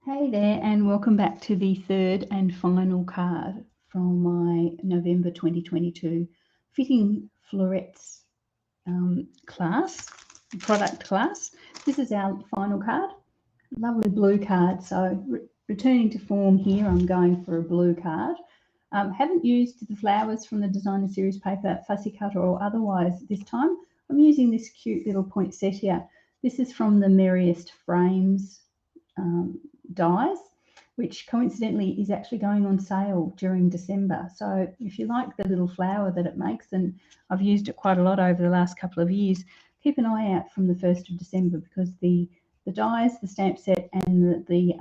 Hey there, and welcome back to the third and final card from my November 2022 Fitting Florets product class. This is our final card, lovely blue card. So returning to form here, I'm going for a blue card. Haven't used the flowers from the Designer Series paper, fussy cutter or otherwise this time. I'm using this cute little poinsettia. This is from the Merriest Frames dies, which coincidentally is actually going on sale during December. So if you like the little flower that it makes, and I've used it quite a lot over the last couple of years, keep an eye out from the 1st of December because the dies, the stamp set, and the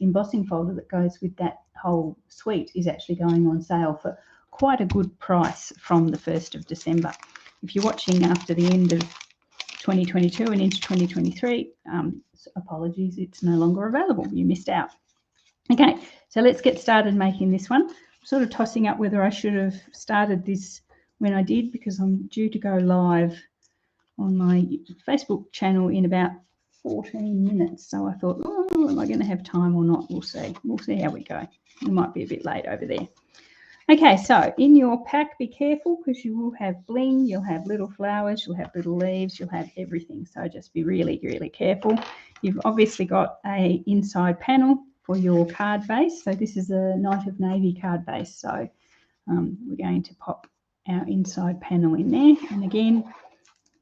embossing folder that goes with that whole suite is actually going on sale for quite a good price from the 1st of December. If you're watching after the end of 2022 and into 2023, apologies, it's no longer available. You missed out. Okay, so let's get started making this one. I'm sort of tossing up whether I should have started this when I did, because I'm due to go live on my Facebook channel in about 14 minutes. So I thought, oh, am I going to have time or not? We'll see. We'll see how we go. It might be a bit late over there. Okay, so in your pack, be careful because you will have bling, you'll have little flowers, you'll have little leaves, you'll have everything. So just be really, really careful. You've obviously got an inside panel for your card base. So this is a Night of Navy card base. So we're going to pop our inside panel in there. And again,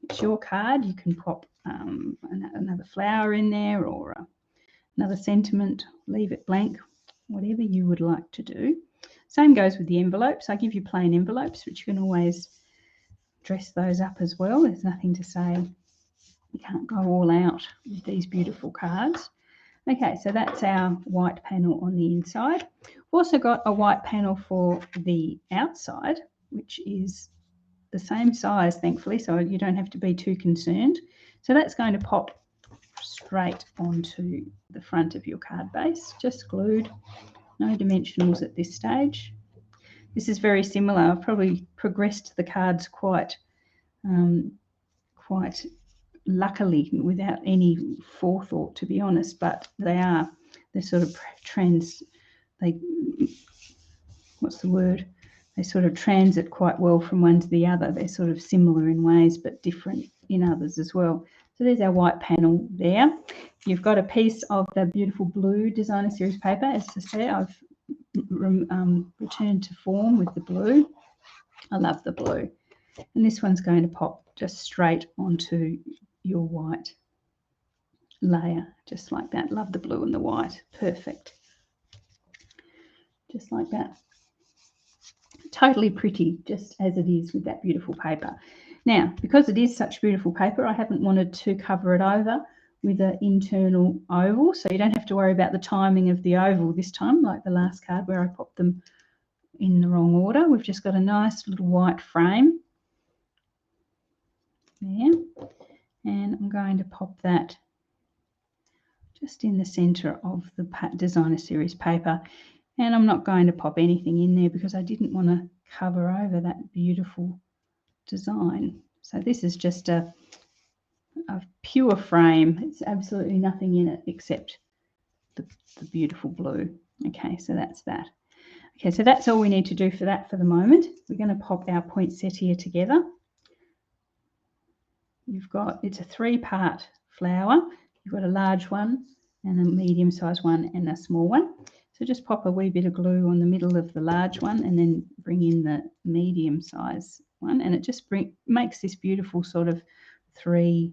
it's your card. You can pop another flower in there or another sentiment, leave it blank, whatever you would like to do. Same goes with the envelopes. I give you plain envelopes, which you can always dress those up as well. There's nothing to say you can't go all out with these beautiful cards. Okay, so that's our white panel on the inside. We've also got a white panel for the outside, which is the same size, thankfully, so you don't have to be too concerned. So that's going to pop straight onto the front of your card base, just glued. No dimensionals at this stage. This is very similar. I've probably progressed the cards quite luckily without any forethought, to be honest, but they're sort of they sort of transit quite well from one to the other. They're sort of similar in ways but different in others as well. So there's our white panel there. You've got a piece of the beautiful blue Designer Series paper. As I said, I've returned to form with the blue. I love the blue. And this one's going to pop just straight onto your white layer, just like that. Love the blue and the white. Perfect. Just like that. Totally pretty, just as it is with that beautiful paper. Now, because it is such beautiful paper, I haven't wanted to cover it over with an internal oval, so you don't have to worry about the timing of the oval this time, like the last card where I popped them in the wrong order. We've just got a nice little white frame there, and I'm going to pop that just in the center of the Designer Series paper. And I'm not going to pop anything in there because I didn't want to cover over that beautiful design. So this is just a pure frame. It's absolutely nothing in it except the beautiful blue. Okay, so that's that. Okay, so that's all we need to do for that for the moment. We're going to pop our poinsettia together. It's a 3-part flower. You've got a large one and a medium-sized one and a small one. So just pop a wee bit of glue on the middle of the large one and then bring in the medium-sized one, and it just makes this beautiful sort of three-layered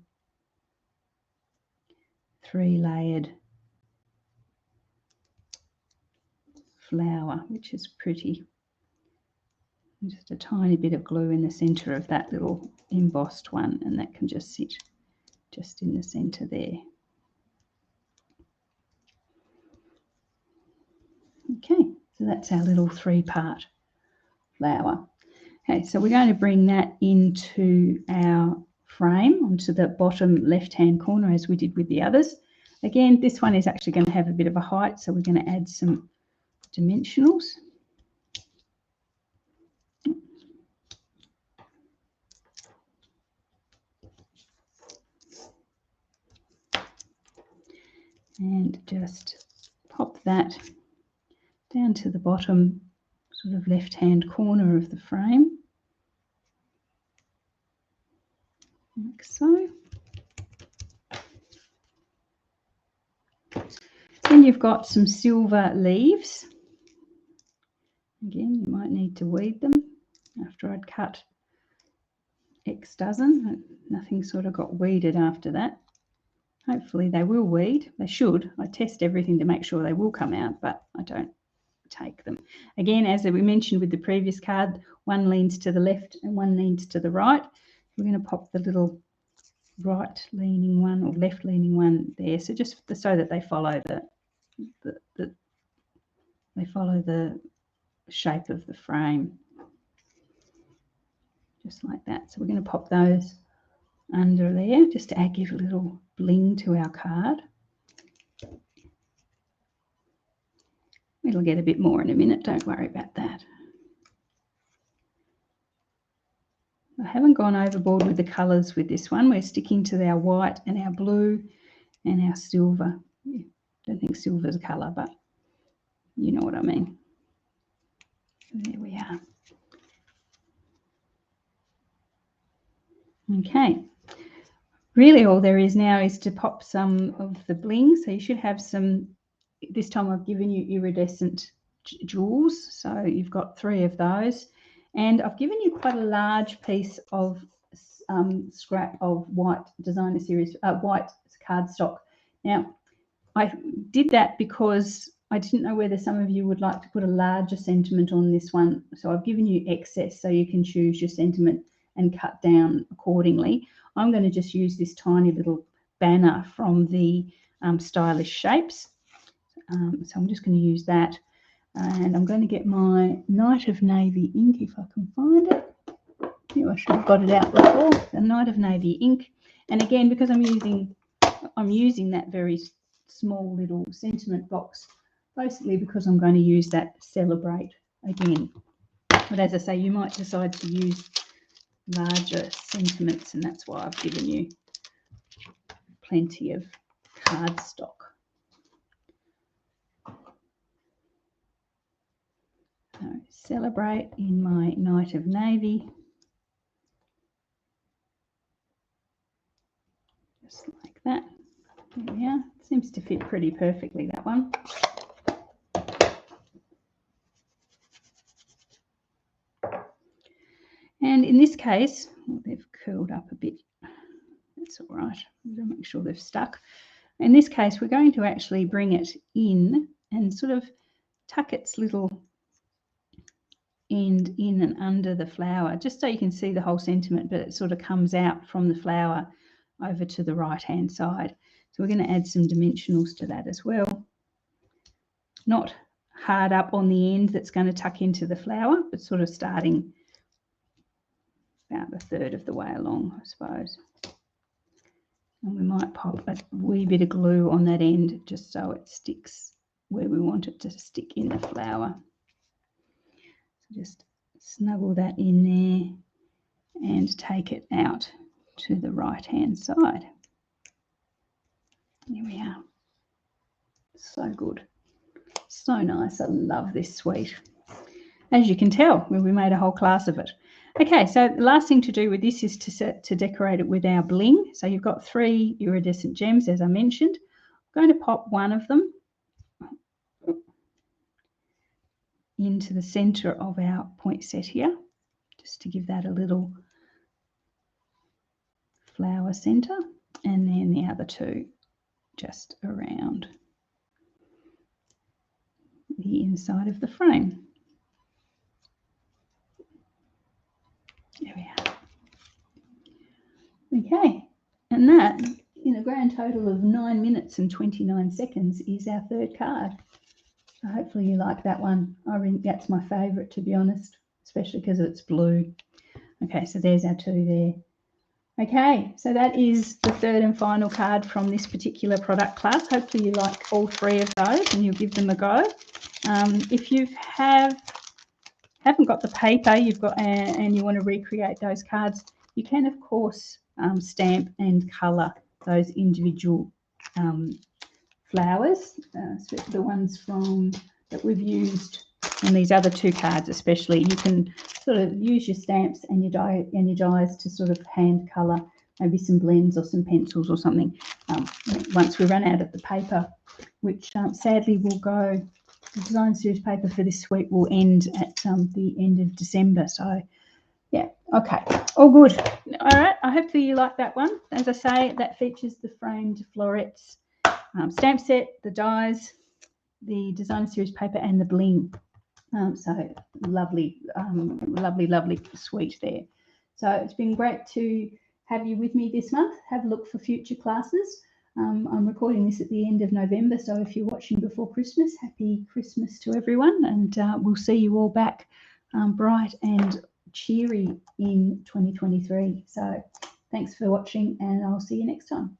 flower, which is pretty. Just a tiny bit of glue in the center of that little embossed one, and that can just sit just in the center there. Okay, so that's our little 3-part flower. Okay, so we're going to bring that into our frame, onto the bottom left-hand corner as we did with the others. Again, this one is actually going to have a bit of a height, so we're going to add some dimensionals. And just that down to the bottom sort of left-hand corner of the frame, like so. Then you've got some silver leaves. Again, you might need to weed them after I'd cut X dozen. Nothing sort of got weeded after that. Hopefully they will weed. They should. I test everything to make sure they will come out, but I don't take them. Again, as we mentioned with the previous card, one leans to the left and one leans to the right. We're going to pop the little right leaning one or left leaning one there. So just so that they follow the shape of the frame. Just like that. So we're going to pop those under there just to give a little bling to our card. It'll get a bit more in a minute, don't worry about that. I haven't gone overboard with the colours with this one. We're sticking to our white and our blue and our silver. I don't think silver's a colour, but you know what I mean. There we are. Okay. Really all there is now is to pop some of the bling. So you should have some, this time I've given you iridescent jewels. So you've got 3 of those. And I've given you quite a large piece of scrap of white designer series, white cardstock. Now, I did that because I didn't know whether some of you would like to put a larger sentiment on this one. So I've given you excess so you can choose your sentiment and cut down accordingly. I'm going to just use this tiny little banner from the Stylish Shapes. So I'm just going to use that. And I'm going to get my Night of Navy ink if I can find it. Yeah, I should have got it out before. The Night of Navy ink. And again, because I'm using that very small little sentiment box, basically because I'm going to use that Celebrate again. But as I say, you might decide to use larger sentiments, and that's why I've given you plenty of cardstock. So Celebrate in my Night of Navy. Just like that. There we are. Seems to fit pretty perfectly, that one. And in this case, well, they've curled up a bit. That's all right. We'll make sure they've stuck. In this case, we're going to actually bring it in and sort of tuck its little end in and under the flower, just so you can see the whole sentiment, but it sort of comes out from the flower over to the right-hand side. So we're going to add some dimensionals to that as well. Not hard up on the end that's going to tuck into the flower, but sort of starting about a third of the way along, I suppose. And we might pop a wee bit of glue on that end just so it sticks where we want it to stick in the flower. So just snuggle that in there and take it out to the right-hand side. There we are. So good. So nice. I love this suite. As you can tell, we made a whole class of it. Okay, so the last thing to do with this is to decorate it with our bling. So you've got 3 iridescent gems, as I mentioned. I'm going to pop one of them into the center of our poinsettia, just to give that a little flower center, and then the other 2 just around the inside of the frame. There we are. Okay, and that, in a grand total of 9 minutes and 29 seconds, is our 3rd card. So hopefully you like that one. I think that's my favourite, to be honest, especially because it's blue. Okay, so there's our 2 there. Okay, so that is the 3rd and final card from this particular product class. Hopefully you like all 3 of those and you'll give them a go. If you haven't got the paper and you want to recreate those cards, you can, of course, stamp and colour those individual flowers, the ones that we've used on these other two cards especially. You can sort of use your stamps and your dies to sort of hand colour maybe some blends or some pencils or something. Once we run out of the paper, which sadly will go, the design series paper for this week will end at the end of December. So yeah, okay, all good. All right, hopefully you like that one. As I say, that features the Framed Florets stamp set, the dies, the design series paper, and the bling. So lovely, lovely suite there. So it's been great to have you with me this month. Have a look for future classes. I'm recording this at the end of November, so if you're watching before Christmas, happy Christmas to everyone, and we'll see you all back bright and cheery in 2023. So thanks for watching, and I'll see you next time.